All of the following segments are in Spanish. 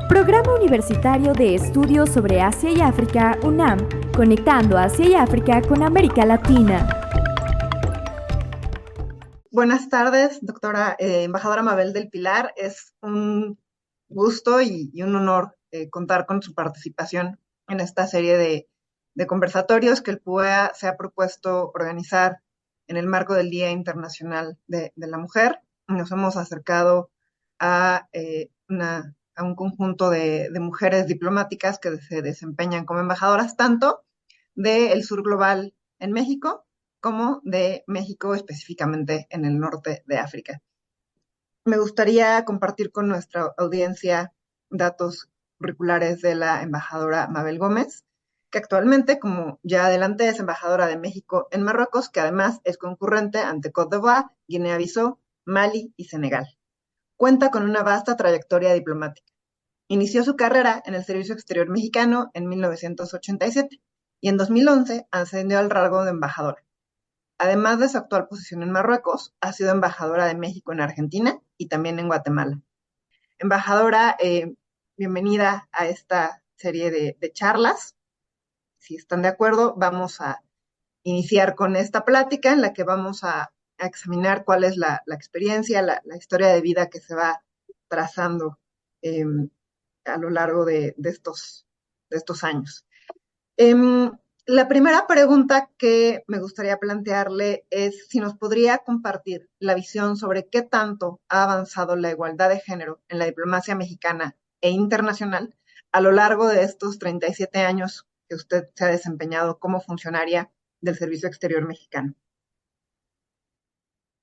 Programa Universitario de Estudios sobre Asia y África, UNAM, conectando Asia y África con América Latina. Buenas tardes, doctora embajadora Mabel del Pilar. Es un gusto y un honor contar con su participación en esta serie de conversatorios que el PUEA se ha propuesto organizar en el marco del Día Internacional de la Mujer. Nos hemos acercado a, a un conjunto de mujeres diplomáticas que se desempeñan como embajadoras tanto del sur global en México como de México, específicamente en el norte de África. Me gustaría compartir con nuestra audiencia datos curriculares de la embajadora Mabel Gómez, que actualmente, como ya adelanté, es embajadora de México en Marruecos, que además es concurrente ante Côte d'Ivoire, Guinea-Bissau, Mali y Senegal. Cuenta con una vasta trayectoria diplomática. Inició su carrera en el Servicio Exterior Mexicano en 1987 y en 2011 ascendió al rango de embajadora. Además de su actual posición en Marruecos, ha sido embajadora de México en Argentina y también en Guatemala. Embajadora, bienvenida a esta serie de charlas. Si están de acuerdo, vamos a iniciar con esta plática en la que vamos a examinar cuál es la experiencia, la historia de vida que se va trazando a lo largo de estos años. La primera pregunta que me gustaría plantearle es si nos podría compartir la visión sobre qué tanto ha avanzado la igualdad de género en la diplomacia mexicana e internacional a lo largo de estos 37 años que usted se ha desempeñado como funcionaria del Servicio Exterior Mexicano.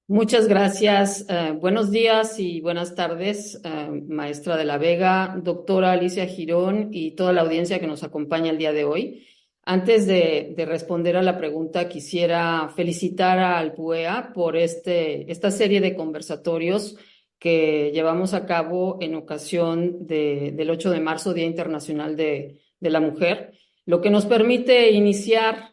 Muchas gracias. Buenos días y buenas tardes, maestra de la Vega, doctora Alicia Girón y toda la audiencia que nos acompaña el día de hoy. Antes de responder a la pregunta, quisiera felicitar al PUEA por esta serie de conversatorios que llevamos a cabo en ocasión del 8 de marzo, Día Internacional de la Mujer, lo que nos permite iniciar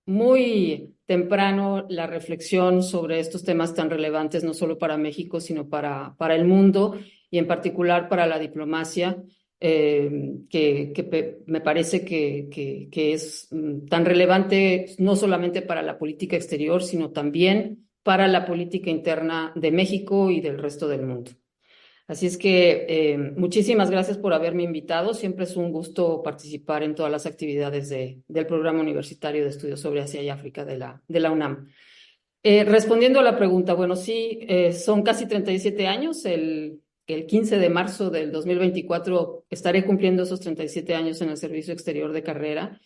muy temprano la reflexión sobre estos temas tan relevantes, no solo para México, sino para el mundo y en particular para la diplomacia, que me parece que es tan relevante no solamente para la política exterior, sino también para la política interna de México y del resto del mundo. Así es que muchísimas gracias por haberme invitado. Siempre es un gusto participar en todas las actividades del Programa Universitario de Estudios sobre Asia y África de la UNAM. Respondiendo a la pregunta, bueno, sí, son casi 37 años. El 15 de marzo del 2024 estaré cumpliendo esos 37 años en el Servicio Exterior de carrera.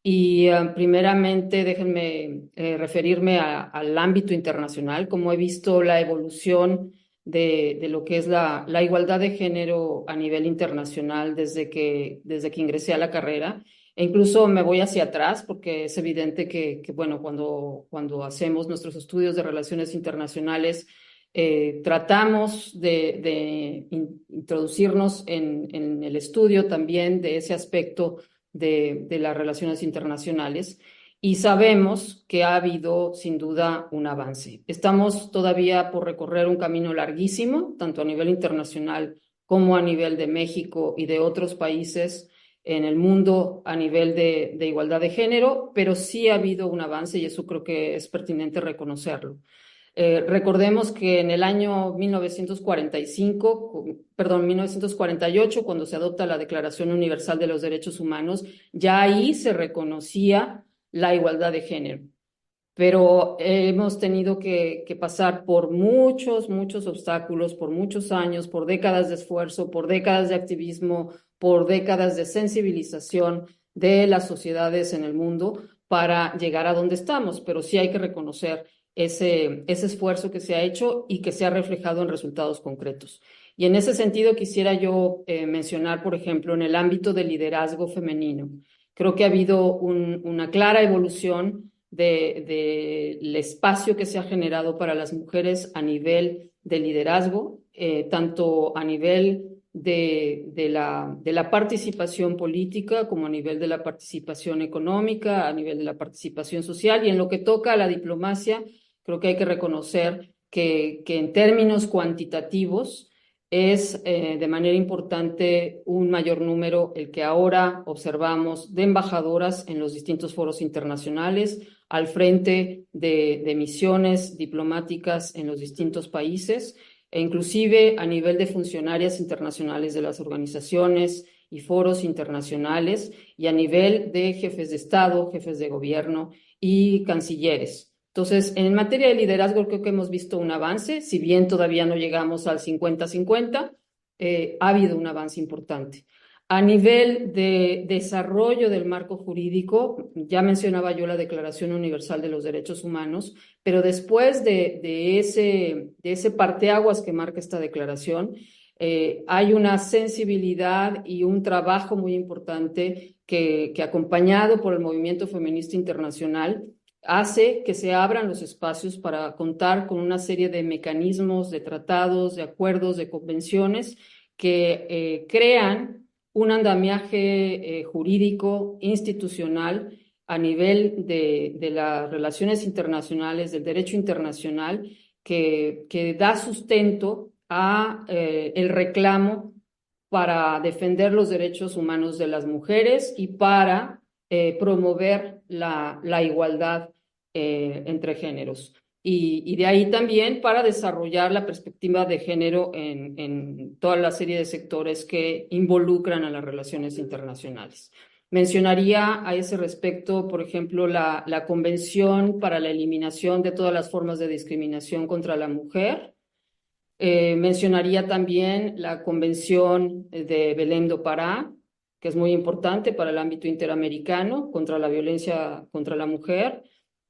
Y primeramente déjenme referirme al ámbito internacional, como he visto la evolución de lo que es la igualdad de género a nivel internacional desde que ingresé a la carrera. E incluso me voy hacia atrás porque es evidente que bueno, cuando hacemos nuestros estudios de relaciones internacionales, tratamos de introducirnos en el estudio también de ese aspecto de las relaciones internacionales. Y sabemos que ha habido, sin duda, un avance. Estamos todavía por recorrer un camino larguísimo, tanto a nivel internacional como a nivel de México y de otros países en el mundo a nivel de igualdad de género, pero sí ha habido un avance y eso creo que es pertinente reconocerlo. Recordemos que en el año 1948, cuando se adopta la Declaración Universal de los Derechos Humanos, ya ahí se reconocía la igualdad de género. Pero hemos tenido que pasar por muchos obstáculos, por muchos años, por décadas de esfuerzo, por décadas de activismo, por décadas de sensibilización de las sociedades en el mundo para llegar a donde estamos. Pero sí hay que reconocer ese esfuerzo que se ha hecho y que se ha reflejado en resultados concretos. Y en ese sentido quisiera yo mencionar, por ejemplo, en el ámbito del liderazgo femenino. Creo que ha habido una clara evolución del espacio que se ha generado para las mujeres a nivel de liderazgo, tanto a nivel de la participación política como a nivel de la participación económica, a nivel de la participación social. Y en lo que toca a la diplomacia, creo que hay que reconocer que en términos cuantitativos es de manera importante un mayor número el que ahora observamos de embajadoras en los distintos foros internacionales, al frente de misiones diplomáticas en los distintos países, e inclusive a nivel de funcionarias internacionales de las organizaciones y foros internacionales, y a nivel de jefes de Estado, jefes de gobierno y cancilleres. Entonces, en materia de liderazgo creo que hemos visto un avance, si bien todavía no llegamos al 50-50, ha habido un avance importante. A nivel de desarrollo del marco jurídico, ya mencionaba yo la Declaración Universal de los Derechos Humanos, pero después de ese parteaguas que marca esta declaración, hay una sensibilidad y un trabajo muy importante que acompañado por el movimiento feminista internacional, hace que se abran los espacios para contar con una serie de mecanismos, de tratados, de acuerdos, de convenciones que crean un andamiaje jurídico, institucional, a nivel de las relaciones internacionales, del derecho internacional, que da sustento a el reclamo para defender los derechos humanos de las mujeres y para promover la igualdad entre géneros. Y de ahí también para desarrollar la perspectiva de género en toda la serie de sectores que involucran a las relaciones internacionales. Mencionaría a ese respecto, por ejemplo, la Convención para la Eliminación de todas las formas de discriminación contra la mujer. Mencionaría también la Convención de Belém do Pará, que es muy importante para el ámbito interamericano contra la violencia contra la mujer.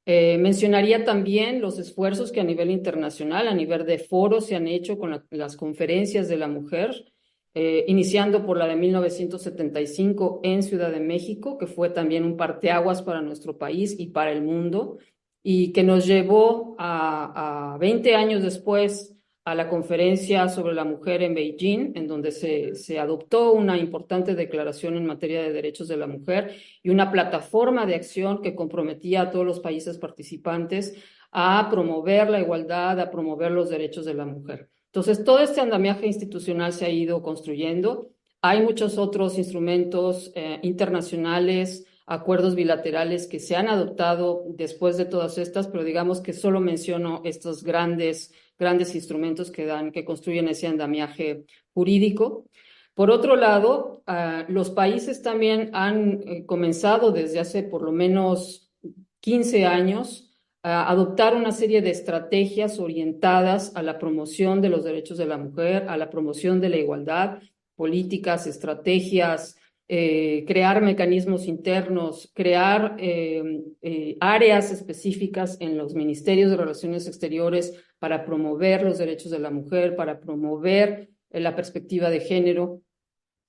Mencionaría también los esfuerzos que a nivel internacional, a nivel de foros, se han hecho con las conferencias de la mujer, iniciando por la de 1975 en Ciudad de México, que fue también un parteaguas para nuestro país y para el mundo, y que nos llevó a 20 años después a la conferencia sobre la mujer en Beijing, en donde se adoptó una importante declaración en materia de derechos de la mujer y una plataforma de acción que comprometía a todos los países participantes a promover la igualdad, a promover los derechos de la mujer. Entonces, todo este andamiaje institucional se ha ido construyendo. Hay muchos otros instrumentos internacionales, acuerdos bilaterales que se han adoptado después de todas estas, pero digamos que solo menciono estos grandes instrumentos que construyen ese andamiaje jurídico. Por otro lado, los países también han comenzado desde hace por lo menos 15 años a adoptar una serie de estrategias orientadas a la promoción de los derechos de la mujer, a la promoción de la igualdad, políticas, estrategias, crear mecanismos internos, crear áreas específicas en los ministerios de Relaciones Exteriores para promover los derechos de la mujer, para promover la perspectiva de género,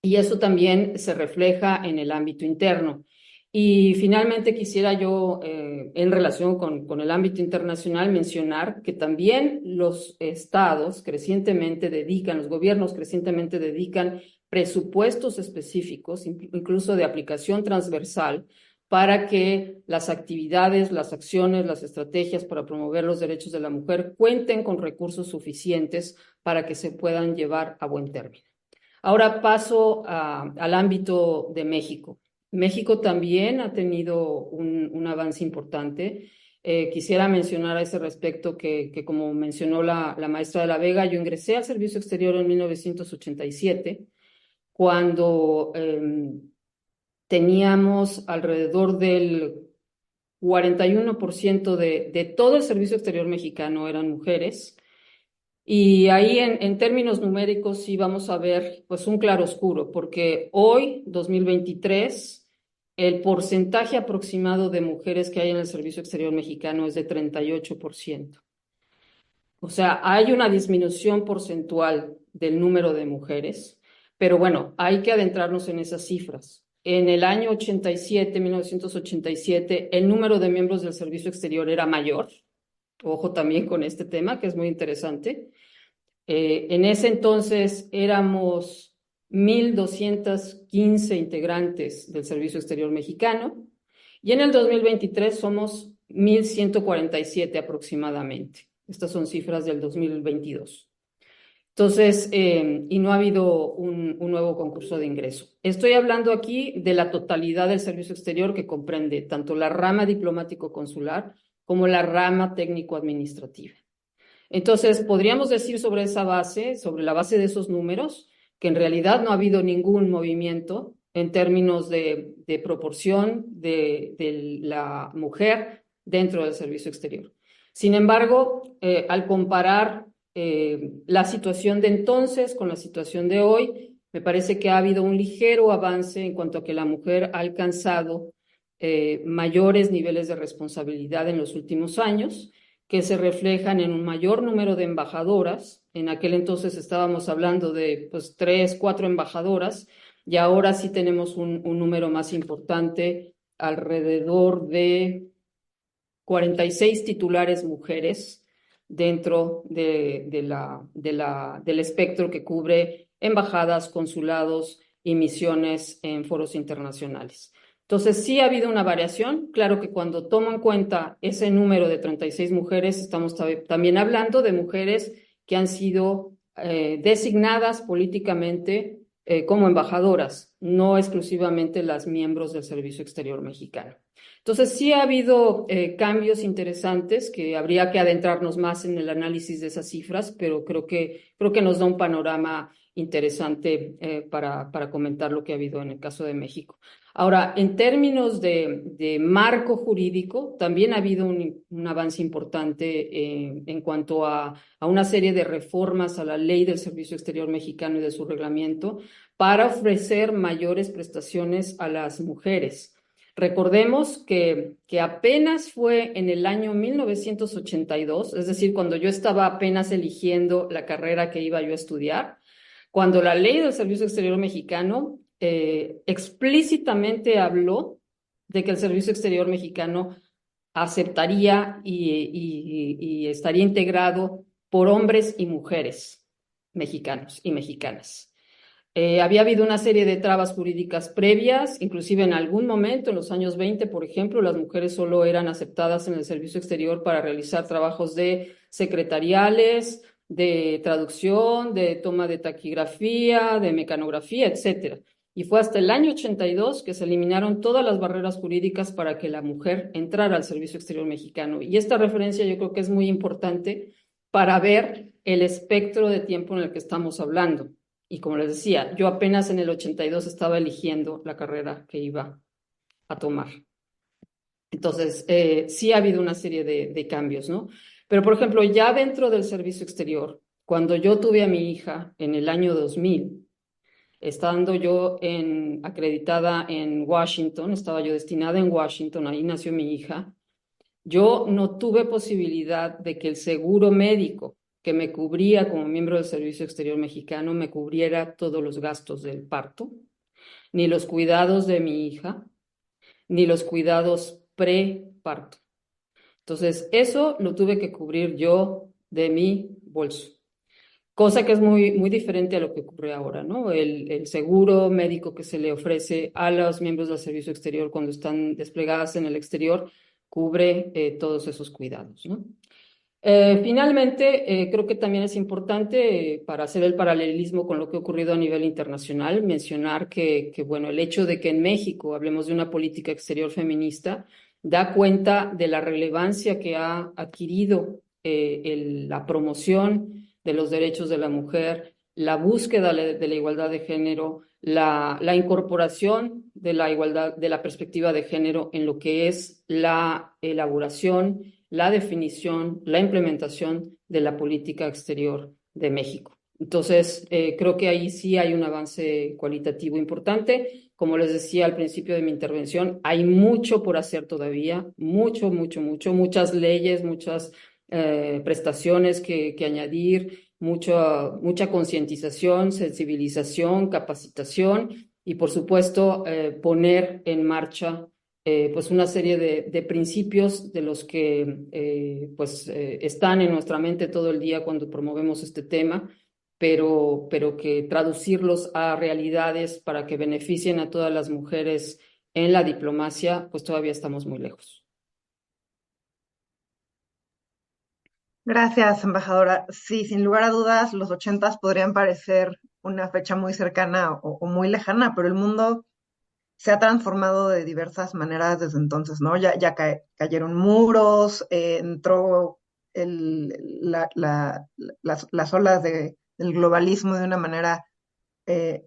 y eso también se refleja en el ámbito interno. Y finalmente quisiera yo, en relación con el ámbito internacional, mencionar que también los estados crecientemente dedican, los gobiernos crecientemente dedican presupuestos específicos, incluso de aplicación transversal, para que las actividades, las acciones, las estrategias para promover los derechos de la mujer cuenten con recursos suficientes para que se puedan llevar a buen término. Ahora paso al ámbito de México. México también ha tenido un avance importante. Quisiera mencionar a ese respecto que como mencionó la maestra de la Vega, yo ingresé al Servicio Exterior en 1987, cuando teníamos alrededor del 41% de todo el Servicio Exterior mexicano eran mujeres. Y ahí en términos numéricos sí vamos a ver pues un claroscuro, porque hoy, 2023, el porcentaje aproximado de mujeres que hay en el Servicio Exterior mexicano es de 38%. O sea, hay una disminución porcentual del número de mujeres, pero bueno, hay que adentrarnos en esas cifras. En el año 1987, el número de miembros del Servicio Exterior era mayor. Ojo también con este tema, que es muy interesante. En ese entonces éramos 1,215 integrantes del Servicio Exterior mexicano y en el 2023 somos 1,147 aproximadamente. Estas son cifras del 2022. Entonces, y no ha habido un nuevo concurso de ingreso. Estoy hablando aquí de la totalidad del servicio exterior, que comprende tanto la rama diplomático-consular como la rama técnico-administrativa. Entonces, podríamos decir sobre esa base, sobre la base de esos números, que en realidad no ha habido ningún movimiento en términos de proporción de la mujer dentro del servicio exterior. Sin embargo, al comparar la situación de entonces con la situación de hoy, me parece que ha habido un ligero avance en cuanto a que la mujer ha alcanzado mayores niveles de responsabilidad en los últimos años, que se reflejan en un mayor número de embajadoras. En aquel entonces estábamos hablando de pues 3, 4 embajadoras, y ahora sí tenemos un número más importante, alrededor de 46 titulares mujeres dentro del espectro que cubre embajadas, consulados y misiones en foros internacionales. Entonces, sí ha habido una variación. Claro que cuando tomo en cuenta ese número de 36 mujeres, estamos también hablando de mujeres que han sido designadas políticamente como embajadoras, no exclusivamente las miembros del Servicio Exterior mexicano. Entonces, sí ha habido cambios interesantes que habría que adentrarnos más en el análisis de esas cifras, pero creo que nos da un panorama interesante para comentar lo que ha habido en el caso de México. Ahora, en términos de marco jurídico, también ha habido un avance importante en cuanto a una serie de reformas a la ley del Servicio Exterior mexicano y de su reglamento para ofrecer mayores prestaciones a las mujeres. Recordemos que apenas fue en el año 1982, es decir, cuando yo estaba apenas eligiendo la carrera que iba yo a estudiar, cuando la ley del Servicio Exterior mexicano explícitamente habló de que el Servicio Exterior mexicano aceptaría y estaría integrado por hombres y mujeres mexicanos y mexicanas. Había habido una serie de trabas jurídicas previas, inclusive en algún momento, en los años 20, por ejemplo, las mujeres solo eran aceptadas en el servicio exterior para realizar trabajos de secretariales, de traducción, de toma de taquigrafía, de mecanografía, etcétera. Y fue hasta el año 82 que se eliminaron todas las barreras jurídicas para que la mujer entrara al servicio exterior mexicano. Y esta referencia yo creo que es muy importante para ver el espectro de tiempo en el que estamos hablando. Y como les decía, yo apenas en el 82 estaba eligiendo la carrera que iba a tomar. Entonces, sí ha habido una serie de cambios, ¿no? Pero, por ejemplo, ya dentro del servicio exterior, cuando yo tuve a mi hija en el año 2000, estando yo acreditada en Washington, estaba yo destinada en Washington, ahí nació mi hija, yo no tuve posibilidad de que el seguro médico que me cubría como miembro del Servicio Exterior mexicano me cubriera todos los gastos del parto, ni los cuidados de mi hija, ni los cuidados pre-parto. Entonces, eso lo tuve que cubrir yo de mi bolso, cosa que es muy, muy diferente a lo que ocurre ahora, ¿no? El seguro médico que se le ofrece a los miembros del Servicio Exterior cuando están desplegadas en el exterior cubre todos esos cuidados, ¿no? Finalmente, creo que también es importante, para hacer el paralelismo con lo que ha ocurrido a nivel internacional, mencionar bueno, el hecho de que en México hablemos de una política exterior feminista da cuenta de la relevancia que ha adquirido la promoción de los derechos de la mujer, la búsqueda de la igualdad de género, la incorporación de la igualdad, de la perspectiva de género en lo que es la elaboración, la definición, la implementación de la política exterior de México. Entonces, creo que ahí sí hay un avance cualitativo importante. Como les decía al principio de mi intervención, hay mucho por hacer todavía, mucho, mucho, mucho, muchas leyes, muchas prestaciones que añadir, mucha concientización, sensibilización, capacitación y, por supuesto, poner en marcha pues una serie de principios de los que están en nuestra mente todo el día cuando promovemos este tema, pero que traducirlos a realidades para que beneficien a todas las mujeres en la diplomacia, pues todavía estamos muy lejos. Gracias, embajadora. Sí, sin lugar a dudas, los 80 podrían parecer una fecha muy cercana o muy lejana, pero el mundo se ha transformado de diversas maneras desde entonces, ¿no? Ya cayeron muros, entró las olas del globalismo de una manera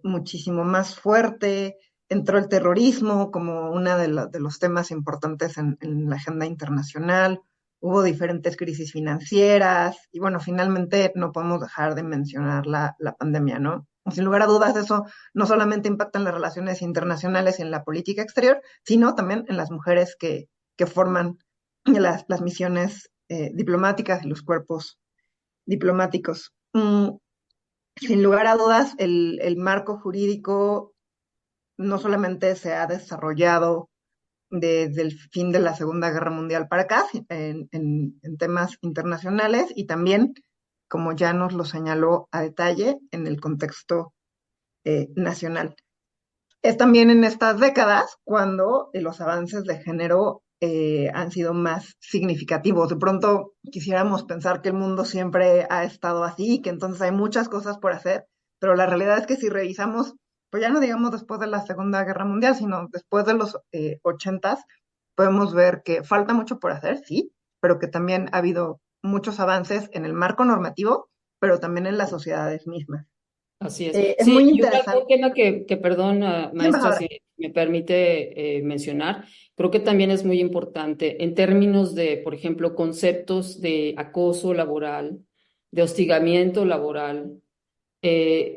muchísimo más fuerte, entró el terrorismo como uno de los temas importantes en la agenda internacional, hubo diferentes crisis financieras y bueno, finalmente no podemos dejar de mencionar la pandemia, ¿no? Sin lugar a dudas, eso no solamente impacta en las relaciones internacionales y en la política exterior, sino también en las mujeres que forman las misiones diplomáticas y los cuerpos diplomáticos. Sin lugar a dudas, el marco jurídico no solamente se ha desarrollado desde el fin de la Segunda Guerra Mundial para acá, en temas internacionales y también, como ya nos lo señaló a detalle, en el contexto nacional. Es también en estas décadas cuando los avances de género han sido más significativos. De pronto quisiéramos pensar que el mundo siempre ha estado así, que entonces hay muchas cosas por hacer, pero la realidad es que si revisamos, pues ya no digamos después de la Segunda Guerra Mundial, sino después de los 80, podemos ver que falta mucho por hacer, sí, pero que también ha habido muchos avances en el marco normativo, pero también en las sociedades mismas. Así es. Es muy Sí, y interesante. un tema que perdón, Sí, maestra, embajadora. si me permite mencionar, creo que también es muy importante en términos de, por ejemplo, conceptos de acoso laboral, de hostigamiento laboral.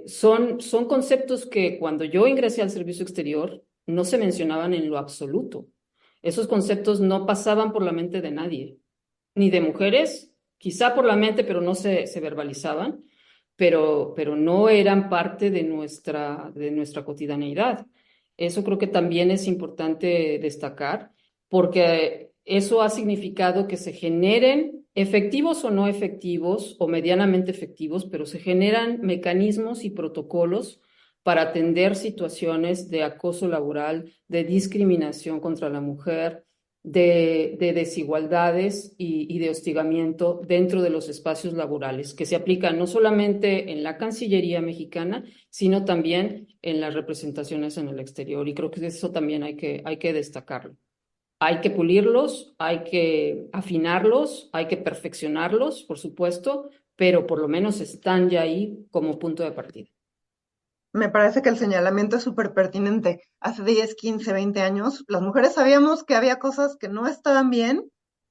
Son conceptos que cuando yo ingresé al servicio exterior no se mencionaban en lo absoluto. Esos conceptos no pasaban por la mente de nadie, ni de mujeres, quizá por la mente, pero no se verbalizaban, pero no eran parte de nuestra cotidianeidad. Eso creo que también es importante destacar, porque eso ha significado que se generen efectivos o no efectivos o medianamente efectivos, pero se generan mecanismos y protocolos para atender situaciones de acoso laboral, de discriminación contra la mujer, de desigualdades y de hostigamiento dentro de los espacios laborales, que se aplican no solamente en la Cancillería mexicana, sino también en las representaciones en el exterior. Y creo que eso también hay que destacarlo. Hay que pulirlos, hay que afinarlos, hay que perfeccionarlos, por supuesto, pero por lo menos están ya ahí como punto de partida. Me parece que el señalamiento es súper pertinente. Hace 10, 15, 20 años, las mujeres sabíamos que había cosas que no estaban bien,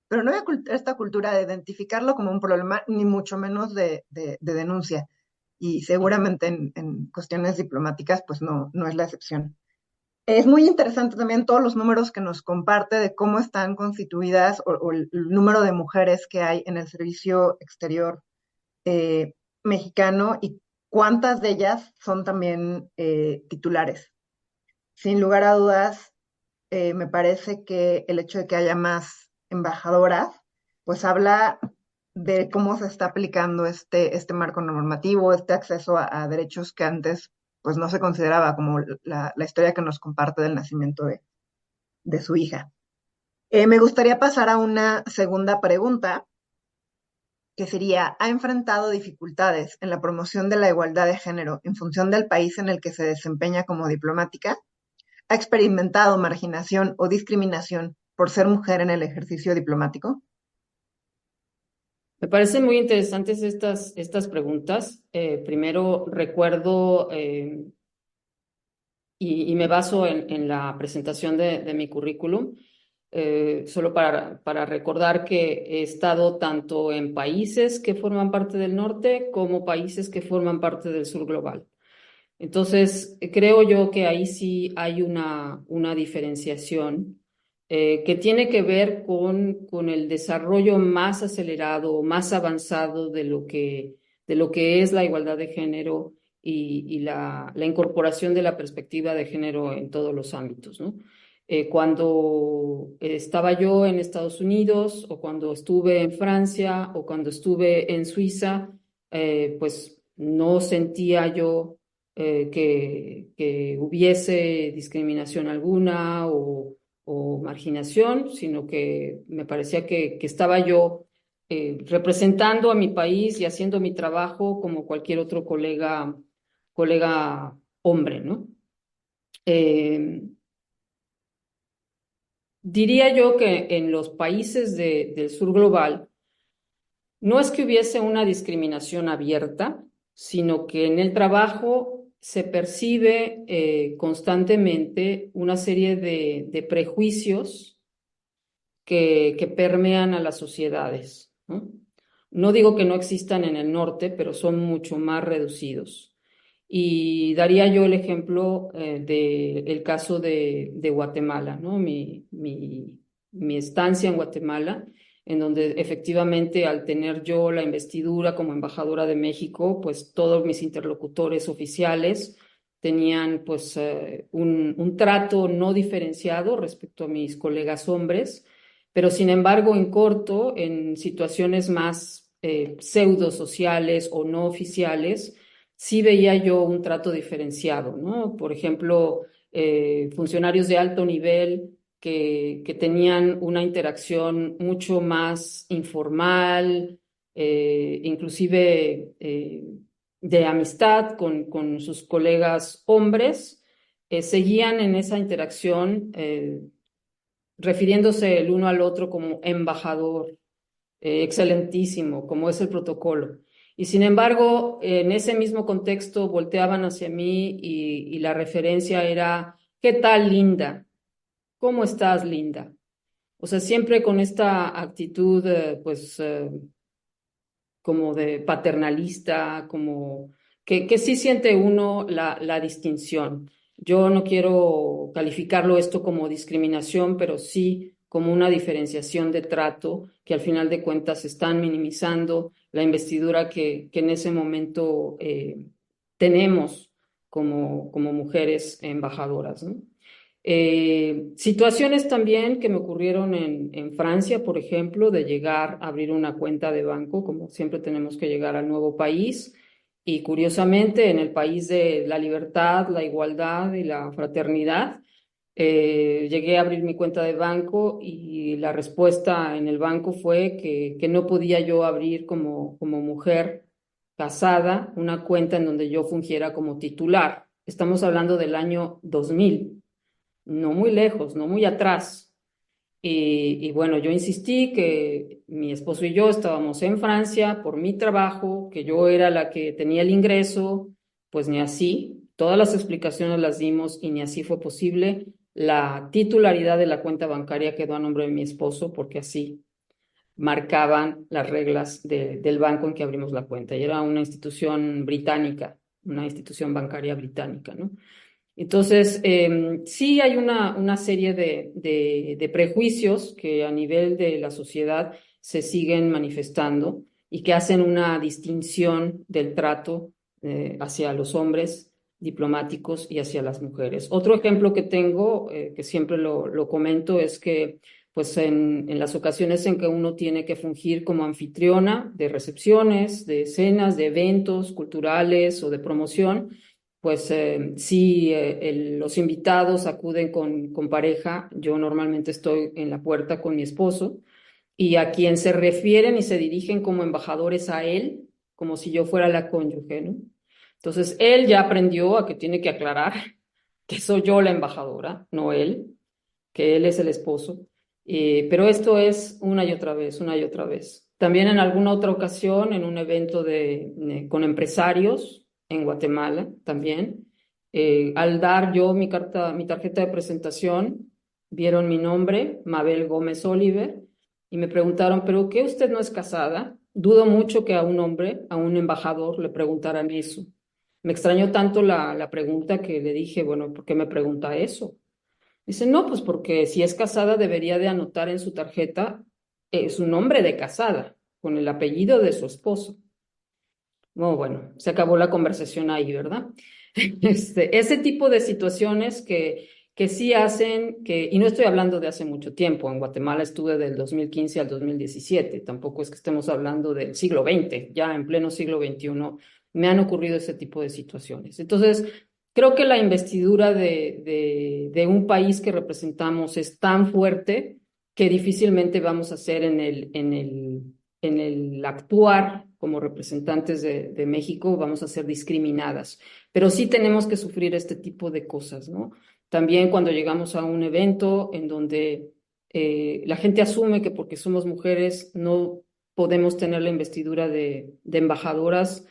pero no había esta cultura de identificarlo como un problema, ni mucho menos de denuncia. Y seguramente en cuestiones diplomáticas, pues no es la excepción. Es muy interesante también todos los números que nos comparte de cómo están constituidas o el número de mujeres que hay en el servicio exterior eh, mexicano y cuántas de ellas son también titulares. Sin lugar a dudas, me parece que el hecho de que haya más embajadoras, pues habla de cómo se está aplicando este marco normativo, este acceso a derechos que antes pues no se consideraba, como la historia que nos comparte del nacimiento de su hija. Me gustaría pasar a una segunda pregunta, que sería, ¿ha enfrentado dificultades en la promoción de la igualdad de género en función del país en el que se desempeña como diplomática? ¿Ha experimentado marginación o discriminación por ser mujer en el ejercicio diplomático? Me parecen muy interesantes estas preguntas. Primero, recuerdo y me baso en la presentación de mi currículum, solo para recordar que he estado tanto en países que forman parte del norte como países que forman parte del sur global. Entonces, creo yo que ahí sí hay una diferenciación que tiene que ver con el desarrollo más acelerado, más avanzado de lo que es la igualdad de género y la incorporación de la perspectiva de género en todos los ámbitos, ¿no? Cuando estaba yo en Estados Unidos o cuando estuve en Francia o cuando estuve en Suiza, pues no sentía yo que hubiese discriminación alguna o marginación, sino que me parecía que estaba yo representando a mi país y haciendo mi trabajo como cualquier otro colega hombre, ¿no? Diría yo que en los países del sur global no es que hubiese una discriminación abierta, sino que en el trabajo se percibe constantemente una serie de prejuicios que permean a las sociedades, ¿no? No digo que no existan en el norte, pero son mucho más reducidos. Y daría yo el ejemplo del caso de Guatemala, ¿no? Mi estancia en Guatemala, en donde efectivamente al tener yo la investidura como embajadora de México, pues todos mis interlocutores oficiales tenían pues un trato no diferenciado respecto a mis colegas hombres, pero sin embargo en corto, en situaciones más pseudo sociales o no oficiales, sí veía yo un trato diferenciado, ¿no? Por ejemplo, funcionarios de alto nivel que tenían una interacción mucho más informal, inclusive de amistad con sus colegas hombres, seguían en esa interacción refiriéndose el uno al otro como embajador, excelentísimo, como es el protocolo. Y sin embargo, en ese mismo contexto volteaban hacia mí y la referencia era, ¿qué tal, Linda? ¿Cómo estás, Linda? O sea, siempre con esta actitud, como de paternalista, como que sí siente uno la distinción. Yo no quiero calificarlo esto como discriminación, pero sí como una diferenciación de trato que al final de cuentas están minimizando la investidura que en ese momento tenemos como mujeres embajadoras, ¿no? Situaciones también que me ocurrieron en Francia, por ejemplo, de llegar a abrir una cuenta de banco, como siempre tenemos que llegar al nuevo país, y curiosamente en el país de la libertad, la igualdad y la fraternidad, llegué a abrir mi cuenta de banco y la respuesta en el banco fue que no podía yo abrir como mujer casada una cuenta en donde yo fungiera como titular. Estamos hablando del año 2000, no muy lejos, no muy atrás. Y bueno, yo insistí que mi esposo y yo estábamos en Francia por mi trabajo, que yo era la que tenía el ingreso, pues ni así. Todas las explicaciones las dimos y ni así fue posible. La titularidad de la cuenta bancaria quedó a nombre de mi esposo porque así marcaban las reglas del banco en que abrimos la cuenta. Y era una institución británica, una institución bancaria británica, ¿no? Entonces, sí hay una serie de prejuicios que a nivel de la sociedad se siguen manifestando y que hacen una distinción del trato hacia los hombres diplomáticos y hacia las mujeres. Otro ejemplo que tengo, que siempre lo comento, es que pues en las ocasiones en que uno tiene que fungir como anfitriona de recepciones, de cenas, de eventos culturales o de promoción, pues si los invitados acuden con pareja, yo normalmente estoy en la puerta con mi esposo y a quien se refieren y se dirigen como embajadores a él, como si yo fuera la cónyuge, ¿no? Entonces él ya aprendió a que tiene que aclarar que soy yo la embajadora, no él, que él es el esposo. Pero esto es una y otra vez, una y otra vez. También en alguna otra ocasión, en un evento con empresarios, en Guatemala también. Al dar yo mi tarjeta de presentación, vieron mi nombre, Mabel Gómez Oliver, y me preguntaron, ¿pero qué usted no es casada? Dudo mucho que a un hombre, a un embajador, le preguntaran eso. Me extrañó tanto la pregunta que le dije, bueno, ¿por qué me pregunta eso? Dice, no, pues porque si es casada debería de anotar en su tarjeta su nombre de casada, con el apellido de su esposo. No, bueno, se acabó la conversación ahí, ¿verdad? Ese tipo de situaciones que sí hacen y no estoy hablando de hace mucho tiempo, en Guatemala estuve del 2015 al 2017, tampoco es que estemos hablando del siglo XX, ya en pleno siglo XXI me han ocurrido ese tipo de situaciones. Entonces, creo que la investidura de un país que representamos es tan fuerte que difícilmente vamos a hacer en en el actuar como representantes de México vamos a ser discriminadas. Pero sí tenemos que sufrir este tipo de cosas, ¿no? También cuando llegamos a un evento en donde la gente asume que porque somos mujeres no podemos tener la investidura de embajadoras,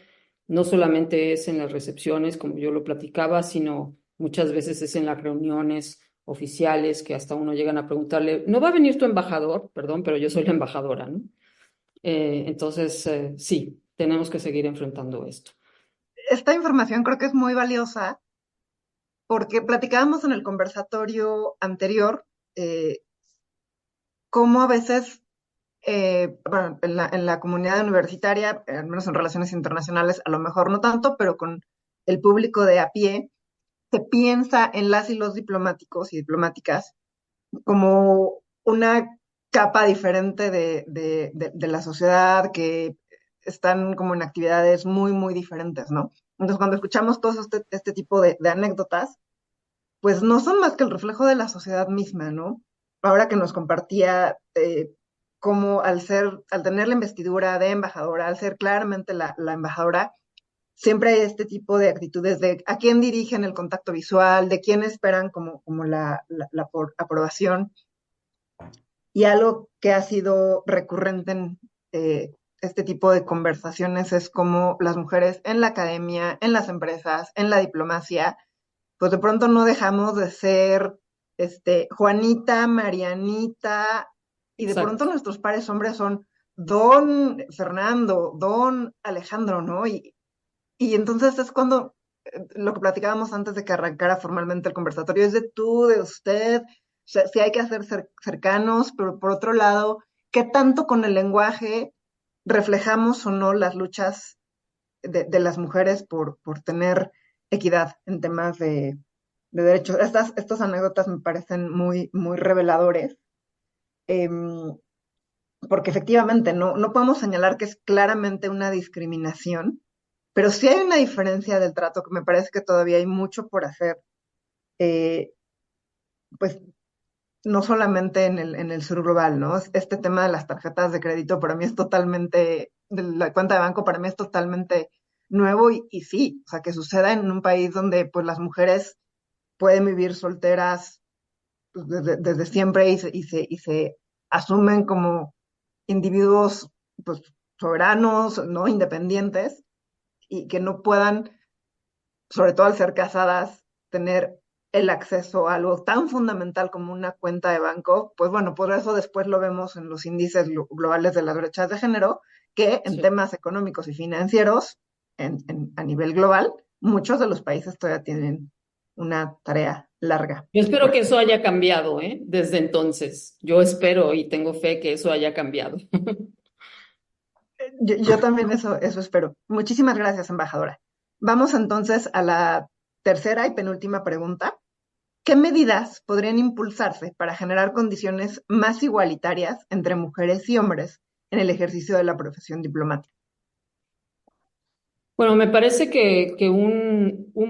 no solamente es en las recepciones, como yo lo platicaba, sino muchas veces es en las reuniones oficiales que hasta uno llegan a preguntarle, ¿no va a venir tu embajador? Perdón, pero yo soy la embajadora, ¿no? Entonces, sí, tenemos que seguir enfrentando esto. Esta información creo que es muy valiosa porque platicábamos en el conversatorio anterior eh, cómo a veces, bueno, en la comunidad universitaria, al menos en relaciones internacionales, a lo mejor no tanto, pero con el público de a pie, se piensa en las y los diplomáticos y diplomáticas como una capa diferente de la sociedad, que están como en actividades muy, muy diferentes, ¿no? Entonces, cuando escuchamos todo este tipo de anécdotas, pues no son más que el reflejo de la sociedad misma, ¿no? Ahora que nos compartía cómo al tener la investidura de embajadora, al ser claramente la embajadora, siempre hay este tipo de actitudes de a quién dirigen el contacto visual, de quién esperan como la aprobación. Y algo que ha sido recurrente en este tipo de conversaciones es cómo las mujeres en la academia, en las empresas, en la diplomacia, pues de pronto no dejamos de ser Juanita, Marianita, y de pronto Exacto. nuestros pares hombres son Don Fernando, Don Alejandro, ¿no? Y entonces es cuando lo que platicábamos antes de que arrancara formalmente el conversatorio es de tú, de usted, o sea, sí hay que hacer cercanos, pero por otro lado, ¿qué tanto con el lenguaje reflejamos o no las luchas de las mujeres por tener equidad en temas de derechos? Estas anécdotas me parecen muy, muy reveladores, porque efectivamente no podemos señalar que es claramente una discriminación, pero sí hay una diferencia del trato que me parece que todavía hay mucho por hacer, eh, pues no solamente en el sur global, ¿no? Este tema de las tarjetas de crédito para mí es totalmente, de la cuenta de banco para mí es totalmente nuevo y sí, o sea, que suceda en un país donde pues las mujeres pueden vivir solteras pues, desde siempre y se asumen como individuos pues soberanos, ¿no? Independientes y que no puedan, sobre todo al ser casadas, tener el acceso a algo tan fundamental como una cuenta de banco, pues bueno, por eso después lo vemos en los índices globales de las brechas de género, que en Sí. temas económicos y financieros, a nivel global, muchos de los países todavía tienen una tarea larga. Yo espero que eso haya cambiado, ¿eh? Desde entonces. Yo espero y tengo fe que eso haya cambiado. Yo también eso espero. Muchísimas gracias, embajadora. Vamos entonces a la tercera y penúltima pregunta. ¿Qué medidas podrían impulsarse para generar condiciones más igualitarias entre mujeres y hombres en el ejercicio de la profesión diplomática? Bueno, me parece que una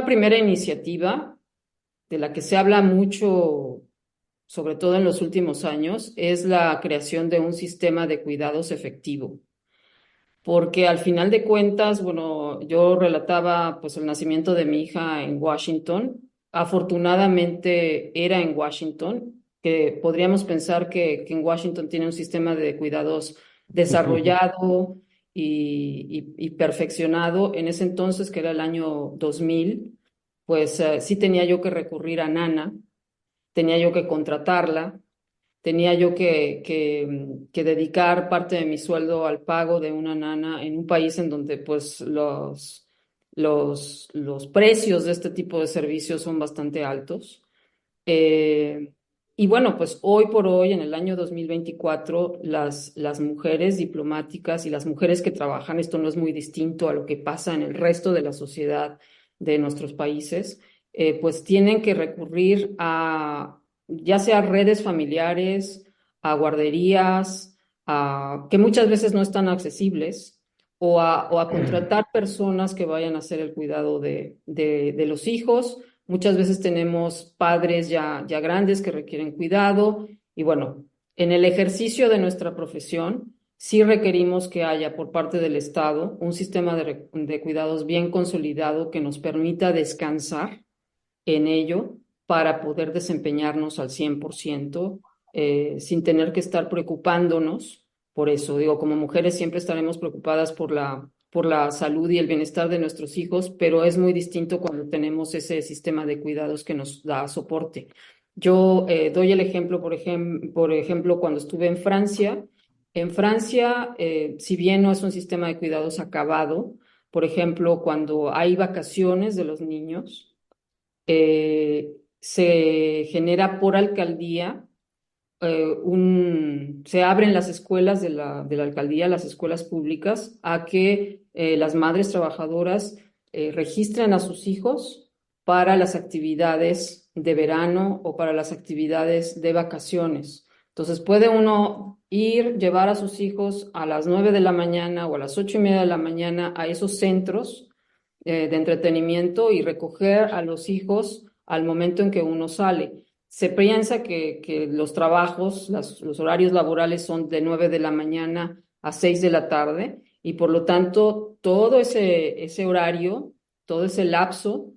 primera iniciativa de la que se habla mucho, sobre todo en los últimos años, es la creación de un sistema de cuidados efectivo. Porque al final de cuentas, bueno, yo relataba pues el nacimiento de mi hija en Washington. Afortunadamente era en Washington, que podríamos pensar que en Washington tiene un sistema de cuidados desarrollado y perfeccionado. En ese entonces, que era el año 2000, pues sí tenía yo que recurrir a Nana, tenía yo que contratarla, tenía yo que dedicar parte de mi sueldo al pago de una nana en un país en donde pues los precios de este tipo de servicios son bastante altos. Eh, y bueno, pues hoy por hoy, en el año 2024, las mujeres diplomáticas y las mujeres que trabajan, esto no es muy distinto a lo que pasa en el resto de la sociedad de nuestros países, pues tienen que recurrir a ya sea redes familiares, a guarderías, que muchas veces no están accesibles, o a contratar personas que vayan a hacer el cuidado de los hijos. Muchas veces tenemos padres ya grandes que requieren cuidado y bueno, En el ejercicio de nuestra profesión, sí requerimos que haya por parte del Estado un sistema de cuidados bien consolidado que nos permita descansar en ello para poder desempeñarnos al 100%, sin tener que estar preocupándonos por eso. Digo, como mujeres siempre estaremos preocupadas por la salud y el bienestar de nuestros hijos, pero es muy distinto cuando tenemos ese sistema de cuidados que nos da soporte. Yo doy el ejemplo, por ejemplo, cuando estuve en Francia. En Francia, si bien no es un sistema de cuidados acabado, por ejemplo, cuando hay vacaciones de los niños, se genera por alcaldía, se abren las escuelas de la alcaldía, las escuelas públicas, a que las madres trabajadoras registren a sus hijos para las actividades de verano o para las actividades de vacaciones. Entonces puede uno llevar a sus hijos a las 9 de la mañana o a las 8:30 de la mañana a esos centros de entretenimiento y recoger a los hijos al momento en que uno sale. Se piensa que los trabajos, los horarios laborales son de 9 de la mañana a 6 de la tarde y por lo tanto todo ese horario, todo ese lapso,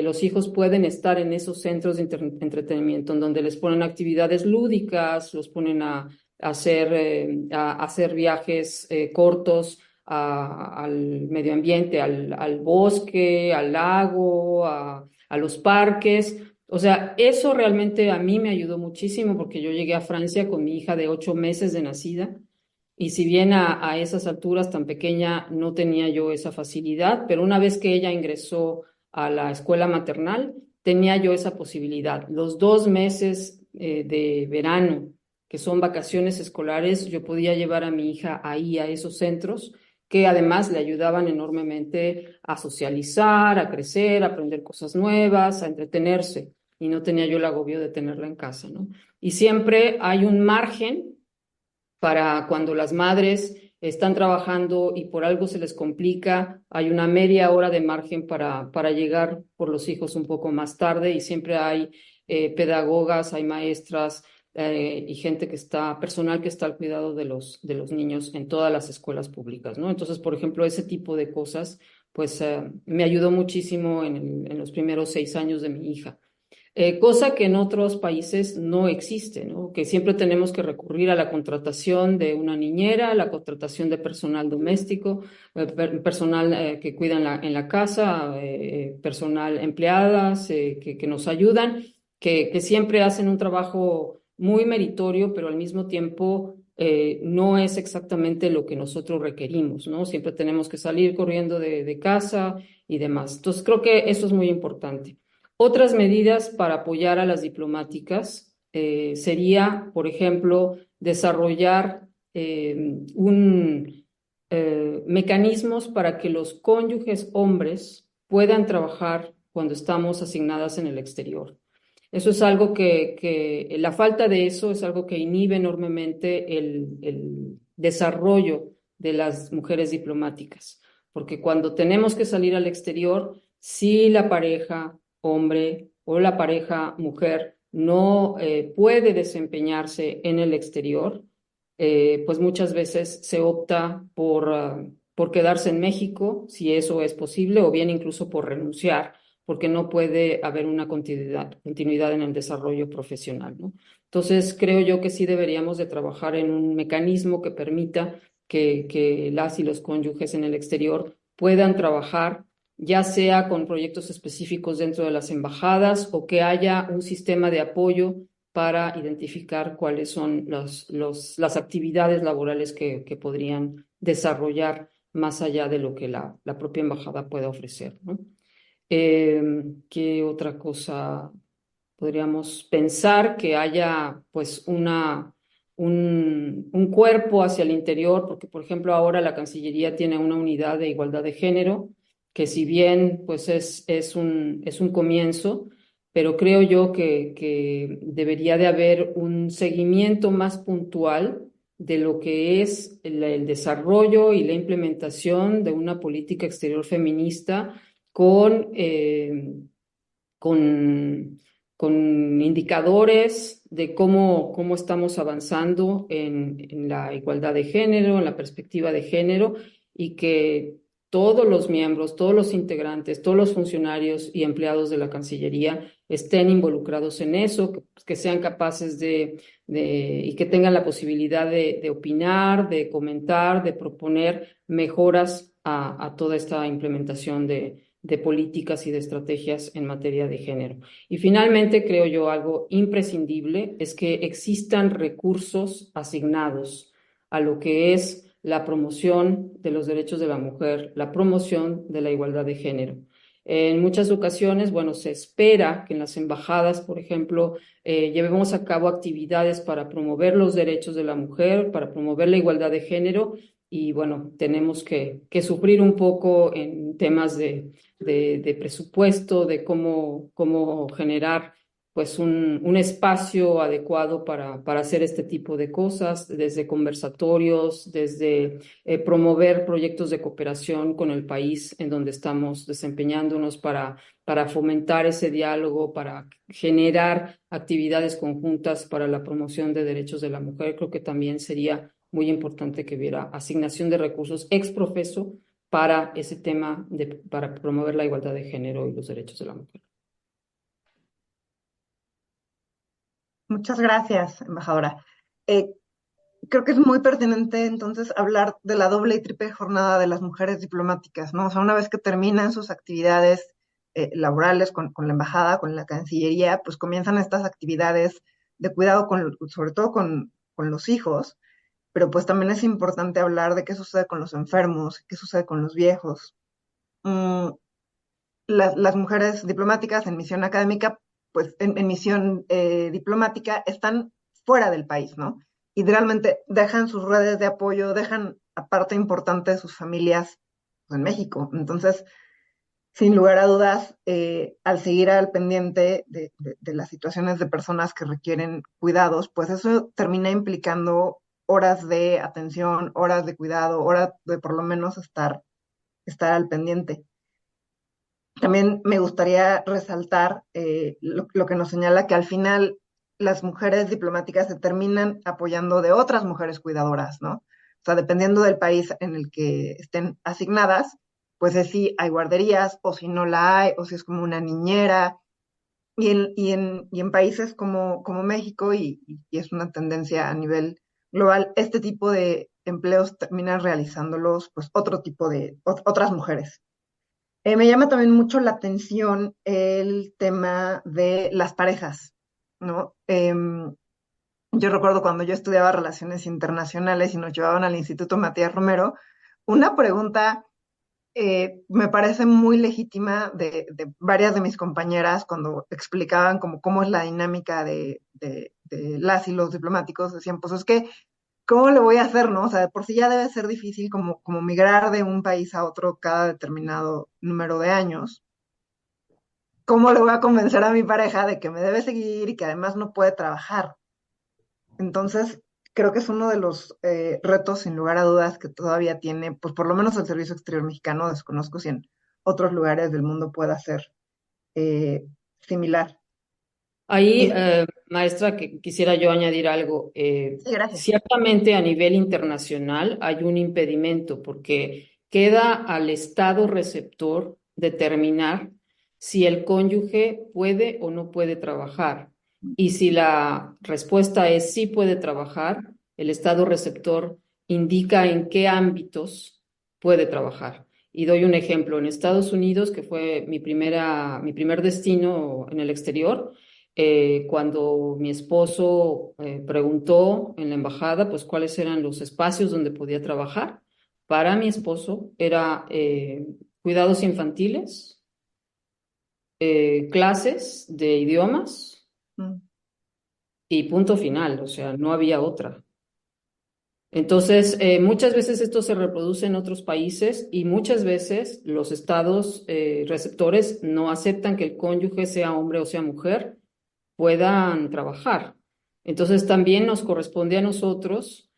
los hijos pueden estar en esos centros de entretenimiento en donde les ponen actividades lúdicas, los ponen a hacer viajes cortos al medio ambiente, al bosque, al lago, a los parques. O sea, eso realmente a mí me ayudó muchísimo porque yo llegué a Francia con mi hija de 8 meses de nacida y si bien a esas alturas tan pequeña no tenía yo esa facilidad, pero una vez que ella ingresó a la escuela maternal, tenía yo esa posibilidad. Los 2 meses de verano, que son vacaciones escolares, yo podía llevar a mi hija ahí, a esos centros, que además le ayudaban enormemente a socializar, a crecer, a aprender cosas nuevas, a entretenerse, y no tenía yo el agobio de tenerla en casa, ¿no? Y siempre hay un margen para cuando las madres están trabajando y por algo se les complica, hay una media hora de margen para llegar por los hijos un poco más tarde y siempre hay pedagogas, hay maestras, y gente personal que está al cuidado de los niños en todas las escuelas públicas, ¿no? Entonces, por ejemplo, ese tipo de cosas, pues me ayudó muchísimo en los primeros 6 años de mi hija. Cosa que en otros países no existe, ¿no? Que siempre tenemos que recurrir a la contratación de una niñera, la contratación de personal doméstico, personal que cuida en la casa, personal empleadas que nos ayudan, que siempre hacen un trabajo muy meritorio, pero al mismo tiempo no es exactamente lo que nosotros requerimos, ¿no? Siempre tenemos que salir corriendo de casa y demás. Entonces, creo que eso es muy importante. Otras medidas para apoyar a las diplomáticas sería, por ejemplo, desarrollar mecanismos para que los cónyuges hombres puedan trabajar cuando estamos asignadas en el exterior. Eso es algo que la falta de eso es algo que inhibe enormemente el desarrollo de las mujeres diplomáticas, porque cuando tenemos que salir al exterior, si la pareja hombre o la pareja mujer no puede desempeñarse en el exterior, pues muchas veces se opta por quedarse en México, si eso es posible, o bien incluso por renunciar, porque no puede haber una continuidad en el desarrollo profesional, ¿no? Entonces, creo yo que sí deberíamos de trabajar en un mecanismo que permita que las y los cónyuges en el exterior puedan trabajar ya sea con proyectos específicos dentro de las embajadas o que haya un sistema de apoyo para identificar cuáles son las actividades laborales que podrían desarrollar más allá de lo que la propia embajada pueda ofrecer, ¿no? ¿Qué otra cosa podríamos pensar? Que haya pues un cuerpo hacia el interior, porque por ejemplo ahora la Cancillería tiene una unidad de igualdad de género, que si bien pues es un comienzo, pero creo yo que debería de haber un seguimiento más puntual de lo que es el desarrollo y la implementación de una política exterior feminista con, con, con indicadores de cómo estamos avanzando en la igualdad de género, en la perspectiva de género, y que todos los miembros, todos los integrantes, todos los funcionarios y empleados de la Cancillería estén involucrados en eso, que sean capaces y que tengan la posibilidad de opinar, de comentar, de proponer mejoras a toda esta implementación de políticas y de estrategias en materia de género. Y finalmente, creo yo, algo imprescindible es que existan recursos asignados a lo que es la promoción de los derechos de la mujer, la promoción de la igualdad de género. En muchas ocasiones, bueno, se espera que en las embajadas, por ejemplo, llevemos a cabo actividades para promover los derechos de la mujer, para promover la igualdad de género, y bueno, tenemos que sufrir un poco en temas de presupuesto, de cómo generar pues un espacio adecuado para hacer este tipo de cosas, desde conversatorios, desde promover proyectos de cooperación con el país en donde estamos desempeñándonos para fomentar ese diálogo, para generar actividades conjuntas para la promoción de derechos de la mujer. Creo que también sería muy importante que hubiera asignación de recursos ex profeso para ese tema, para promover la igualdad de género y los derechos de la mujer. Muchas gracias, embajadora. Eh, Creo que es muy pertinente entonces hablar de la doble y triple jornada de las mujeres diplomáticas, ¿no? O sea, una vez que terminan sus actividades laborales con la embajada, con la Cancillería, pues comienzan estas actividades de cuidado sobre todo con los hijos, pero pues también es importante hablar de qué sucede con los enfermos, qué sucede con los viejos. Mm, las mujeres diplomáticas en misión académica, pues en misión diplomática, están fuera del país, ¿no? Y realmente dejan sus redes de apoyo, dejan aparte importante de sus familias pues, en México. Entonces, sin lugar a dudas, al seguir al pendiente de las situaciones de personas que requieren cuidados, pues eso termina implicando horas de atención, horas de cuidado, horas de por lo menos estar al pendiente. También me gustaría resaltar lo que nos señala que al final las mujeres diplomáticas se terminan apoyando de otras mujeres cuidadoras, ¿no? O sea, dependiendo del país en el que estén asignadas, pues es si hay guarderías o si no la hay, o si es como una niñera. Y en países como México, y es una tendencia a nivel global, este tipo de empleos terminan realizándolos pues otro tipo de, otras mujeres. Me llama también mucho la atención el tema de las parejas, ¿no? Yo recuerdo cuando yo estudiaba Relaciones Internacionales y nos llevaban al Instituto Matías Romero, una pregunta me parece muy legítima de varias de mis compañeras cuando explicaban cómo es la dinámica de las y los diplomáticos, decían, pues es que ¿cómo le voy a hacer, no? O sea, de por sí ya debe ser difícil como migrar de un país a otro cada determinado número de años. ¿Cómo le voy a convencer a mi pareja de que me debe seguir y que además no puede trabajar? Entonces, creo que es uno de los retos, sin lugar a dudas, que todavía tiene, pues por lo menos el Servicio Exterior Mexicano, desconozco si en otros lugares del mundo pueda ser eh, similar. Ahí, Y, maestra, que quisiera yo añadir algo. sí, gracias. Ciertamente a nivel internacional hay un impedimento porque queda al Estado receptor determinar si el cónyuge puede o no puede trabajar. Y si la respuesta es sí puede trabajar, el Estado receptor indica en qué ámbitos puede trabajar. Y doy un ejemplo. En Estados Unidos, que fue mi primer destino en el exterior, cuando mi esposo preguntó en la embajada, pues cuáles eran los espacios donde podía trabajar. Para mi esposo era cuidados infantiles, clases de idiomas Mm. y punto final, o sea, no había otra. Entonces, muchas veces esto se reproduce en otros países y muchas veces los estados receptores no aceptan que el cónyuge, sea hombre o sea mujer, puedan trabajar. Entonces también nos corresponde a nosotros,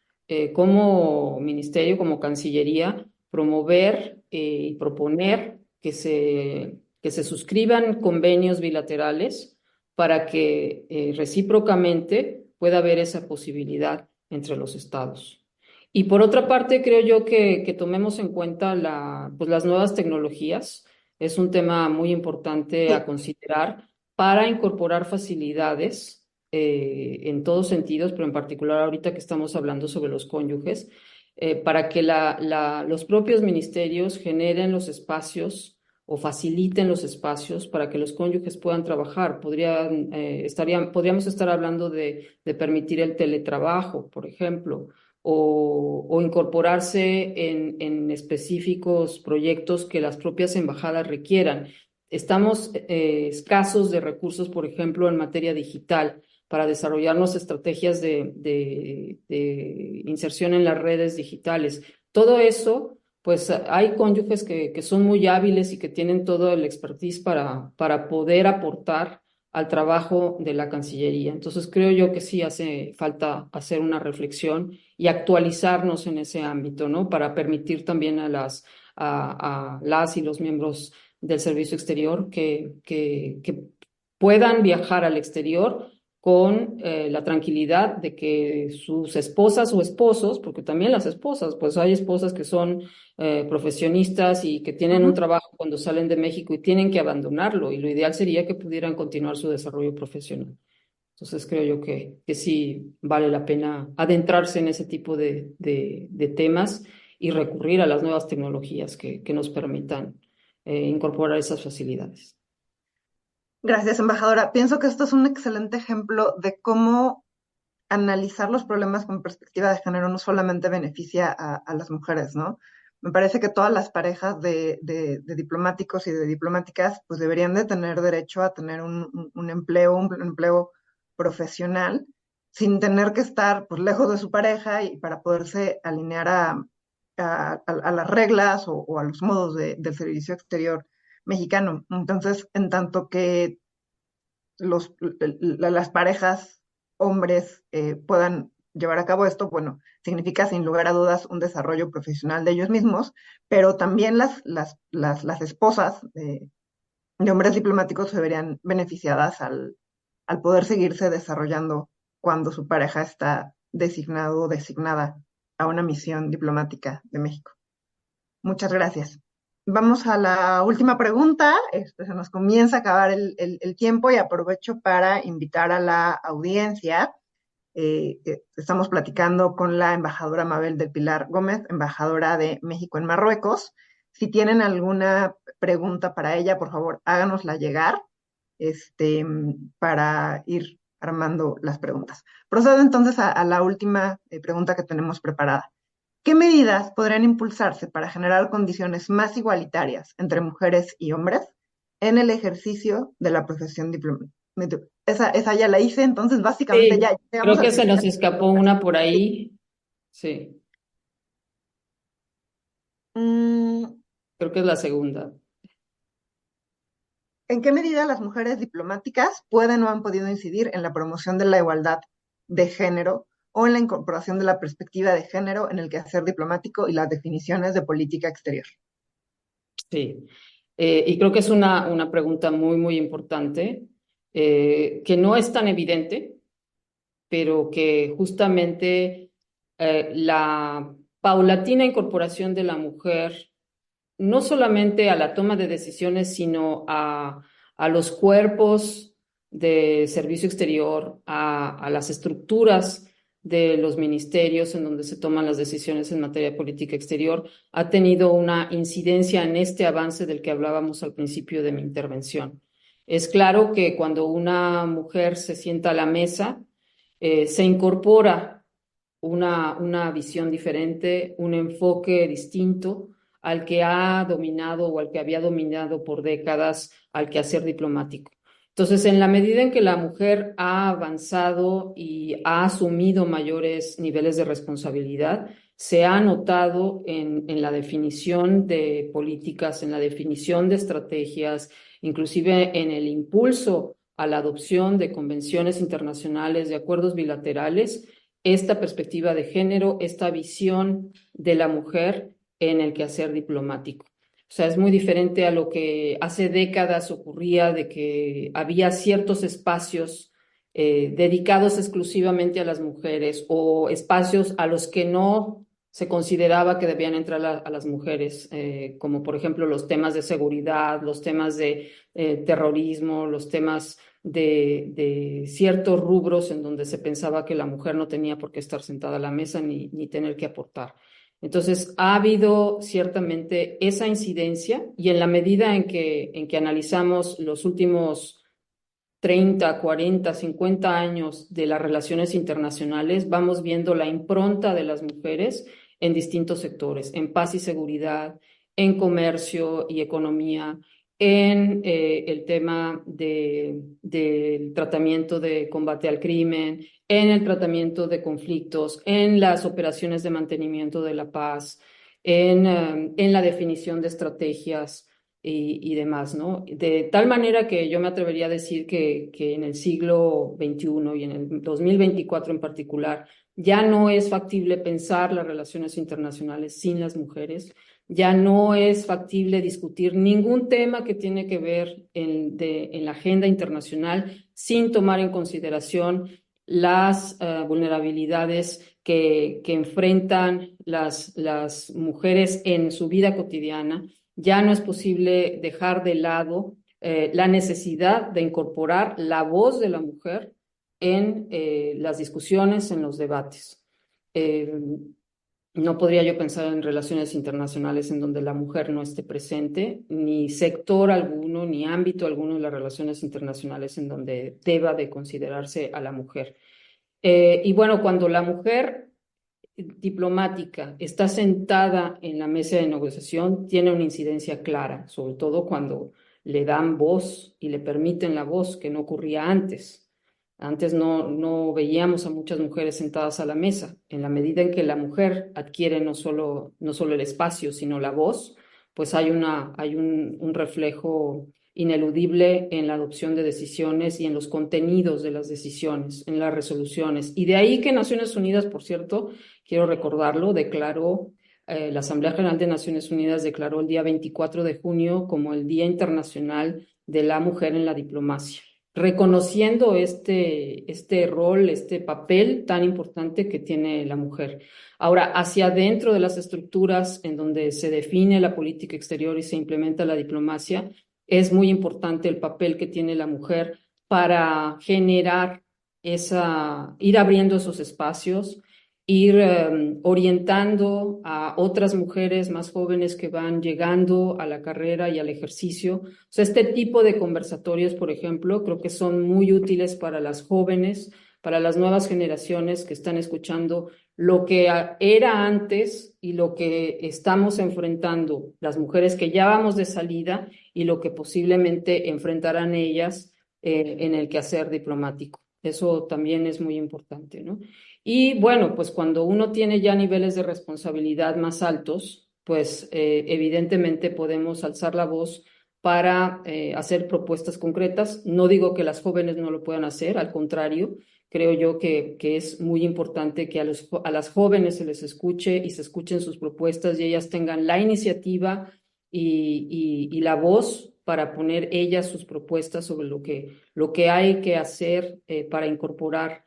como ministerio, como Cancillería, promover y proponer que se suscriban convenios bilaterales para que recíprocamente pueda haber esa posibilidad entre los estados. Y por otra parte, creo yo que tomemos en cuenta pues las nuevas tecnologías. Es un tema muy importante a Sí, considerar para incorporar facilidades en todos sentidos, pero en particular ahorita que estamos hablando sobre los cónyuges, para que los propios ministerios generen los espacios o faciliten los espacios para que los cónyuges puedan trabajar. Podríamos estar hablando de permitir el teletrabajo, por ejemplo, o incorporarse en específicos proyectos que las propias embajadas requieran. Estamos escasos de recursos, por ejemplo, en materia digital para desarrollarnos estrategias de inserción en las redes digitales. Todo eso, pues hay cónyuges que son muy hábiles y que tienen todo el expertise para poder aportar al trabajo de la Cancillería. Entonces creo yo que sí hace falta hacer una reflexión y actualizarnos en ese ámbito, ¿no? Para permitir también a las y los miembros del servicio exterior que puedan viajar al exterior con la tranquilidad de que sus esposas o esposos, porque también las esposas, pues hay esposas que son profesionistas y que tienen un ujú. trabajo cuando salen de México y tienen que abandonarlo, y lo ideal sería que pudieran continuar su desarrollo profesional. Entonces creo yo que sí vale la pena adentrarse en ese tipo de temas y recurrir a las nuevas tecnologías que nos permitan incorporar esas facilidades. Gracias, embajadora. Pienso que esto es un excelente ejemplo de cómo analizar los problemas con perspectiva de género no solamente beneficia a las mujeres, ¿no? Me parece que todas las parejas de diplomáticos y de diplomáticas pues deberían de tener derecho a tener un empleo profesional sin tener que estar pues lejos de su pareja y para poderse alinear a las reglas o a los modos del servicio exterior mexicano. Entonces, en tanto que las parejas hombres puedan llevar a cabo esto, bueno, significa sin lugar a dudas un desarrollo profesional de ellos mismos, pero también las esposas de hombres diplomáticos se verían beneficiadas al poder seguirse desarrollando cuando su pareja está designado o designada a una misión diplomática de México. Muchas gracias. Vamos a la última pregunta. Se nos comienza a acabar el tiempo y aprovecho para invitar a la audiencia. Estamos platicando con la embajadora Mabel del Pilar Gómez, embajadora de México en Marruecos. Si tienen alguna pregunta para ella, por favor, háganosla llegar para ir armando las preguntas. Procedo entonces a la última pregunta que tenemos preparada. ¿Qué medidas podrían impulsarse para generar condiciones más igualitarias entre mujeres y hombres en el ejercicio de la profesión diplomática? Esa ya la hice, entonces básicamente ya Sí, llegamos creo al que se final. nos escapó una por ahí. Sí, Mm, creo que es la segunda. ¿En qué medida las mujeres diplomáticas pueden o han podido incidir en la promoción de la igualdad de género o en la incorporación de la perspectiva de género en el quehacer diplomático y las definiciones de política exterior? Sí. Y creo que es una pregunta muy, muy importante, que no es tan evidente, pero que justamente la paulatina incorporación de la mujer, no solamente a la toma de decisiones, sino a los cuerpos de servicio exterior, a las estructuras de los ministerios en donde se toman las decisiones en materia de política exterior, ha tenido una incidencia en este avance del que hablábamos al principio de mi intervención. Es claro que cuando una mujer se sienta a la mesa, se incorpora una visión diferente, un enfoque distinto al que ha dominado o al que había dominado por décadas al quehacer diplomático. Entonces, en la medida en que la mujer ha avanzado y ha asumido mayores niveles de responsabilidad, se ha notado en la definición de políticas, en la definición de estrategias, inclusive en el impulso a la adopción de convenciones internacionales, de acuerdos bilaterales, esta perspectiva de género, esta visión de la mujer en el quehacer diplomático. O sea, es muy diferente a lo que hace décadas ocurría, de que había ciertos espacios dedicados exclusivamente a las mujeres o espacios a los que no se consideraba que debían entrar a las mujeres, como por ejemplo los temas de seguridad, los temas de terrorismo, los temas de ciertos rubros en donde se pensaba que la mujer no tenía por qué estar sentada a la mesa ni tener que aportar. Entonces, ha habido ciertamente esa incidencia y en la medida en que analizamos los últimos 30, 40, 50 años de las relaciones internacionales, vamos viendo la impronta de las mujeres en distintos sectores, en paz y seguridad, en comercio y economía, en el tema del tratamiento de combate al crimen, en el tratamiento de conflictos, en las operaciones de mantenimiento de la paz, en la definición de estrategias y demás, ¿no? De tal manera que yo me atrevería a decir que en el siglo XXI y en el 2024 en particular, ya no es factible pensar las relaciones internacionales sin las mujeres, ya no es factible discutir ningún tema que tiene que ver en la agenda internacional sin tomar en consideración las vulnerabilidades que enfrentan las mujeres en su vida cotidiana. Ya no es posible dejar de lado la necesidad de incorporar la voz de la mujer en las discusiones, en los debates. No podría yo pensar en relaciones internacionales en donde la mujer no esté presente, ni sector alguno, ni ámbito alguno de las relaciones internacionales en donde deba de considerarse a la mujer. Y bueno, cuando la mujer diplomática está sentada en la mesa de negociación, tiene una incidencia clara, sobre todo cuando le dan voz y le permiten la voz, que no ocurría antes. Antes no veíamos a muchas mujeres sentadas a la mesa. En la medida en que la mujer adquiere no solo el espacio, sino la voz, pues hay un reflejo ineludible en la adopción de decisiones y en los contenidos de las decisiones, en las resoluciones. Y de ahí que Naciones Unidas, por cierto, quiero recordarlo, declaró, la Asamblea General de Naciones Unidas declaró el día 24 de junio como el Día Internacional de la Mujer en la Diplomacia, reconociendo este rol, este papel tan importante que tiene la mujer. Ahora, hacia adentro de las estructuras en donde se define la política exterior y se implementa la diplomacia, es muy importante el papel que tiene la mujer para generar ir abriendo esos espacios, ir orientando a otras mujeres más jóvenes que van llegando a la carrera y al ejercicio. O sea, este tipo de conversatorios, por ejemplo, creo que son muy útiles para las jóvenes, para las nuevas generaciones que están escuchando lo que era antes y lo que estamos enfrentando, las mujeres que ya vamos de salida y lo que posiblemente enfrentarán ellas en el quehacer diplomático. Eso también es muy importante, ¿no? Y bueno, pues cuando uno tiene ya niveles de responsabilidad más altos, pues evidentemente podemos alzar la voz para hacer propuestas concretas. No digo que las jóvenes no lo puedan hacer, al contrario, creo yo que es muy importante que a las jóvenes se les escuche y se escuchen sus propuestas y ellas tengan la iniciativa y la voz para poner ellas sus propuestas sobre lo que hay que hacer para incorporar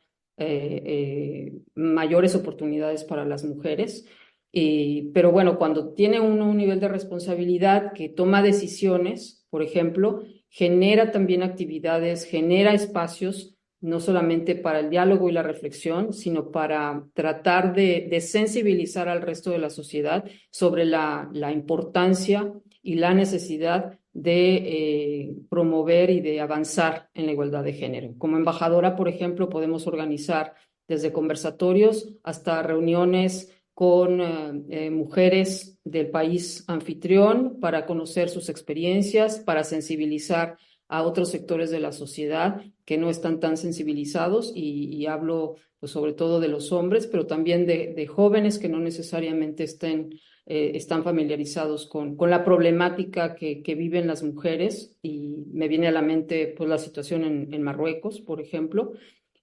mayores oportunidades para las mujeres. Pero bueno, cuando tiene uno un nivel de responsabilidad que toma decisiones, por ejemplo, genera también actividades, genera espacios, no solamente para el diálogo y la reflexión, sino para tratar de sensibilizar al resto de la sociedad sobre la importancia y la necesidad de promover y de avanzar en la igualdad de género. Como embajadora, por ejemplo, podemos organizar desde conversatorios hasta reuniones con mujeres del país anfitrión para conocer sus experiencias, para sensibilizar a otros sectores de la sociedad que no están tan sensibilizados y hablo pues, sobre todo de los hombres, pero también de jóvenes que no necesariamente están familiarizados con la problemática que viven las mujeres, y me viene a la mente pues, la situación en Marruecos, por ejemplo,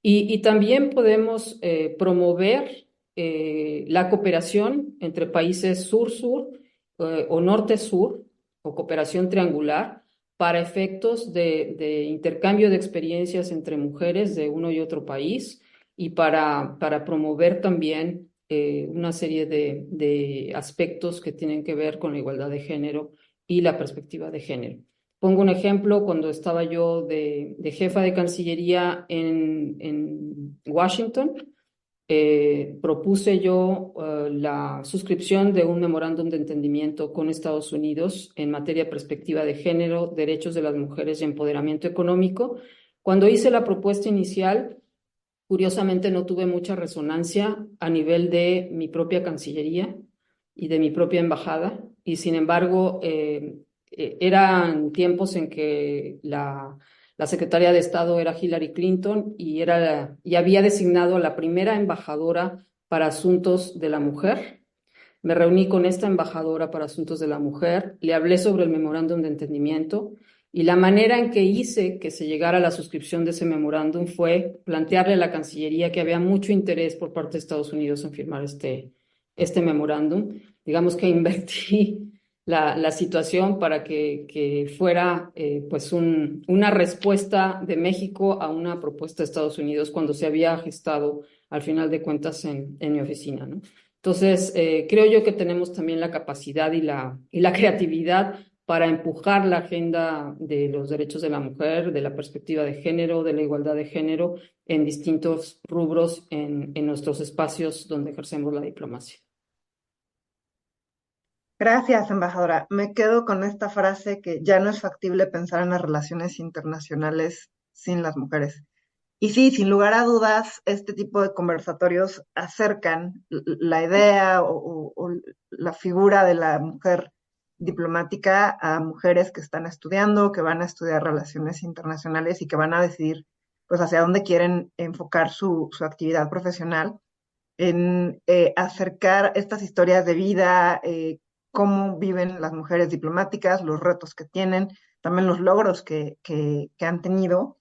y también podemos promover la cooperación entre países sur-sur o norte-sur, o cooperación triangular para efectos de intercambio de experiencias entre mujeres de uno y otro país y para promover también una serie de aspectos que tienen que ver con la igualdad de género y la perspectiva de género. Pongo un ejemplo, cuando estaba yo de jefa de Cancillería en Washington, propuse yo la suscripción de un memorándum de entendimiento con Estados Unidos en materia de perspectiva de género, derechos de las mujeres y empoderamiento económico. Cuando hice la propuesta inicial, curiosamente no tuve mucha resonancia a nivel de mi propia Cancillería y de mi propia embajada, y sin embargo eran tiempos en que la secretaria de Estado era Hillary Clinton y había designado a la primera embajadora para asuntos de la mujer. Me reuní con esta embajadora para asuntos de la mujer, le hablé sobre el memorándum de entendimiento y la manera en que hice que se llegara a la suscripción de ese memorándum fue plantearle a la Cancillería que había mucho interés por parte de Estados Unidos en firmar este memorándum. Digamos que invertí la situación para que fuera pues una respuesta de México a una propuesta de Estados Unidos cuando se había gestado al final de cuentas en mi oficina, ¿no? Entonces, creo yo que tenemos también la capacidad y la creatividad para empujar la agenda de los derechos de la mujer, de la perspectiva de género, de la igualdad de género en distintos rubros en nuestros espacios donde ejercemos la diplomacia. Gracias, embajadora. Me quedo con esta frase que ya no es factible pensar en las relaciones internacionales sin las mujeres. Y sí, sin lugar a dudas, este tipo de conversatorios acercan la idea o la figura de la mujer diplomática a mujeres que están estudiando, que van a estudiar relaciones internacionales y que van a decidir pues hacia dónde quieren enfocar su actividad profesional, en acercar estas historias de vida, cómo viven las mujeres diplomáticas, los retos que tienen, también los logros que han tenido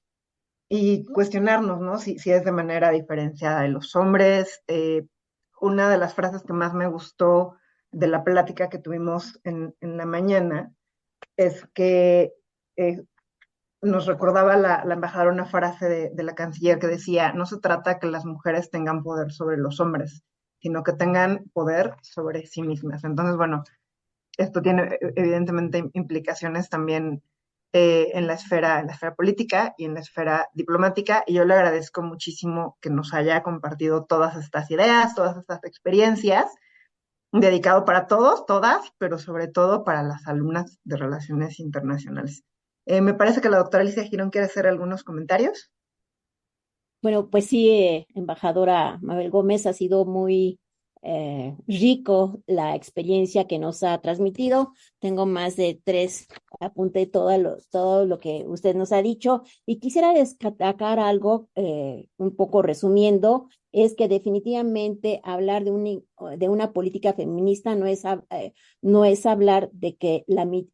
y cuestionarnos, ¿no? Si es de manera diferenciada de los hombres. Una de las frases que más me gustó de la plática que tuvimos en la mañana es que nos recordaba la embajadora una frase de la canciller que decía: no se trata que las mujeres tengan poder sobre los hombres, sino que tengan poder sobre sí mismas. Entonces, bueno, esto tiene evidentemente implicaciones también en la esfera política y en la esfera diplomática, y yo le agradezco muchísimo que nos haya compartido todas estas ideas, todas estas experiencias, dedicado para todos, todas, pero sobre todo para las alumnas de Relaciones Internacionales. Me parece que la doctora Alicia Girón quiere hacer algunos comentarios. Bueno, pues sí, embajadora Mabel Gómez, ha sido muy rico la experiencia que nos ha transmitido. Tengo más de 3, apunté todo lo que usted nos ha dicho y quisiera destacar algo, un poco resumiendo, es que definitivamente hablar de una política feminista no es hablar de que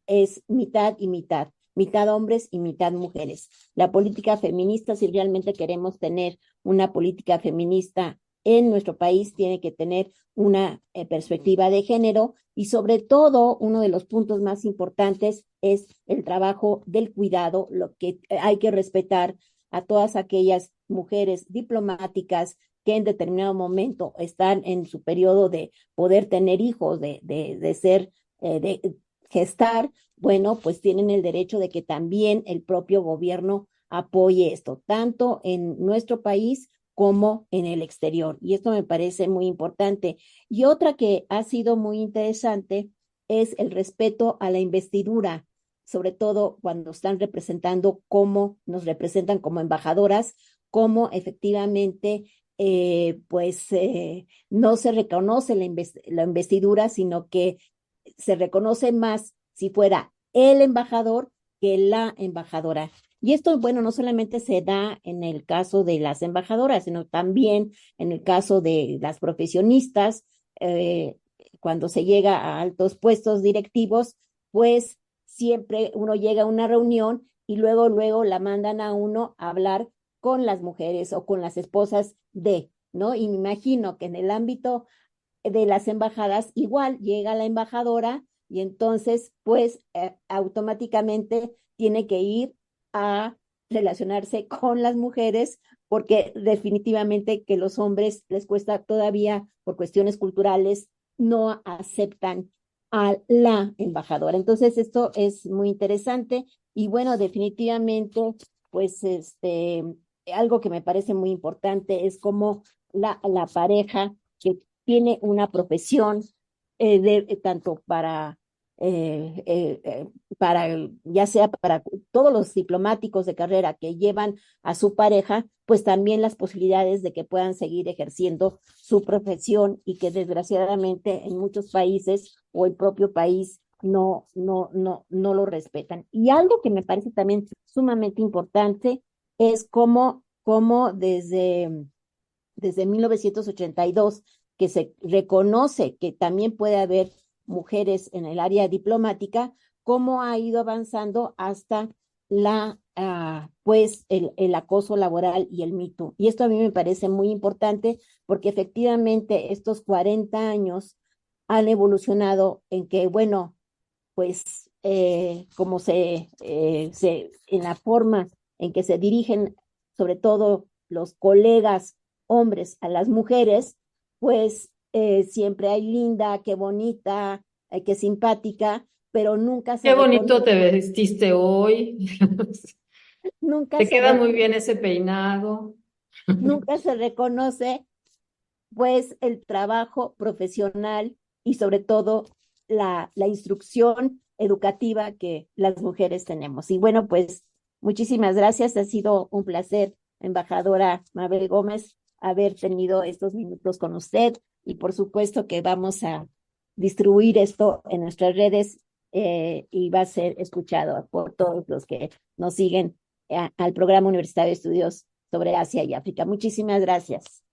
es mitad y mitad hombres y mitad mujeres. La política feminista, si realmente queremos tener una política feminista en nuestro país, tiene que tener una perspectiva de género y sobre todo uno de los puntos más importantes es el trabajo del cuidado, lo que hay que respetar a todas aquellas mujeres diplomáticas que en determinado momento están en su periodo de poder tener hijos, de gestar. Bueno, pues tienen el derecho de que también el propio gobierno apoye esto, tanto en nuestro país como en el exterior. Y esto me parece muy importante. Y otra que ha sido muy interesante es el respeto a la investidura, sobre todo cuando están representando, cómo nos representan como embajadoras, cómo efectivamente no se reconoce la investidura, sino que se reconoce más si fuera el embajador que la embajadora. Y esto, bueno, no solamente se da en el caso de las embajadoras, sino también en el caso de las profesionistas, cuando se llega a altos puestos directivos, pues siempre uno llega a una reunión y luego la mandan a uno a hablar con las mujeres o con las esposas ¿no? Y me imagino que en el ámbito de las embajadas igual llega la embajadora y entonces pues automáticamente tiene que ir a relacionarse con las mujeres porque definitivamente que los hombres les cuesta todavía por cuestiones culturales no aceptan a la embajadora. Entonces esto es muy interesante y bueno, definitivamente pues algo que me parece muy importante es como la pareja que tiene una profesión tanto ya sea para todos los diplomáticos de carrera que llevan a su pareja, pues también las posibilidades de que puedan seguir ejerciendo su profesión y que desgraciadamente en muchos países o el propio país no lo respetan. Y algo que me parece también sumamente importante es cómo desde 1982 que se reconoce que también puede haber mujeres en el área diplomática, cómo ha ido avanzando hasta el acoso laboral y el Me Too. Y esto a mí me parece muy importante porque efectivamente estos 40 años han evolucionado en que, bueno, pues como en la forma en que se dirigen, sobre todo los colegas hombres a las mujeres, pues siempre hay linda, qué bonita, qué simpática, pero nunca se Qué bonito reconoce, te vestiste hoy. nunca Te se queda muy reconoce, bien ese peinado. nunca se reconoce pues el trabajo profesional y sobre todo la instrucción educativa que las mujeres tenemos. Y bueno, pues muchísimas gracias. Ha sido un placer, embajadora Mabel Gómez, haber tenido estos minutos con usted y por supuesto que vamos a distribuir esto en nuestras redes y va a ser escuchado por todos los que nos siguen al programa Universitario de Estudios sobre Asia y África. Muchísimas gracias.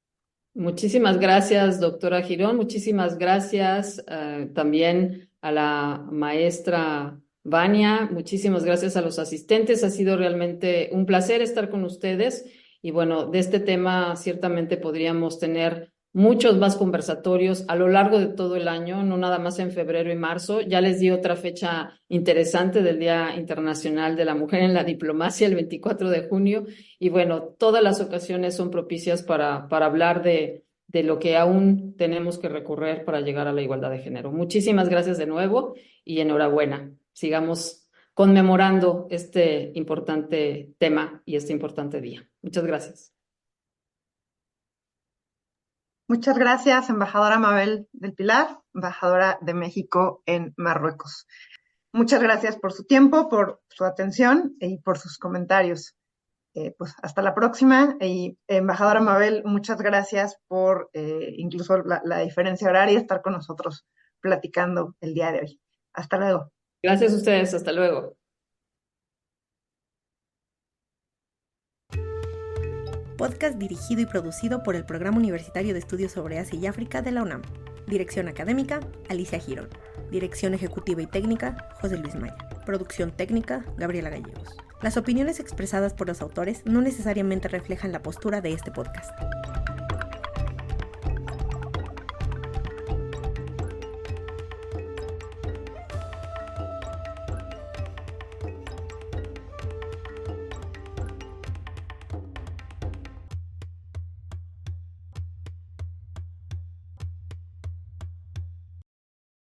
Muchísimas gracias, doctora Girón. Muchísimas gracias también a la maestra Vania. Muchísimas gracias a los asistentes. Ha sido realmente un placer estar con ustedes. Y bueno, de este tema ciertamente podríamos tener muchos más conversatorios a lo largo de todo el año, no nada más en febrero y marzo. Ya les di otra fecha interesante del Día Internacional de la Mujer en la Diplomacia, el 24 de junio. Y bueno, todas las ocasiones son propicias para hablar de lo que aún tenemos que recorrer para llegar a la igualdad de género. Muchísimas gracias de nuevo y enhorabuena. Sigamos conmemorando este importante tema y este importante día. Muchas gracias. Muchas gracias, embajadora Mabel del Pilar, embajadora de México en Marruecos. Muchas gracias por su tiempo, por su atención y por sus comentarios. Pues hasta la próxima. Y embajadora Mabel, muchas gracias por incluso la diferencia horaria, estar con nosotros platicando el día de hoy. Hasta luego. Gracias a ustedes. Hasta luego. Podcast dirigido y producido por el Programa Universitario de Estudios sobre Asia y África de la UNAM. Dirección académica, Alicia Girón. Dirección ejecutiva y técnica, José Luis Maya. Producción técnica, Gabriela Gallegos. Las opiniones expresadas por los autores no necesariamente reflejan la postura de este podcast.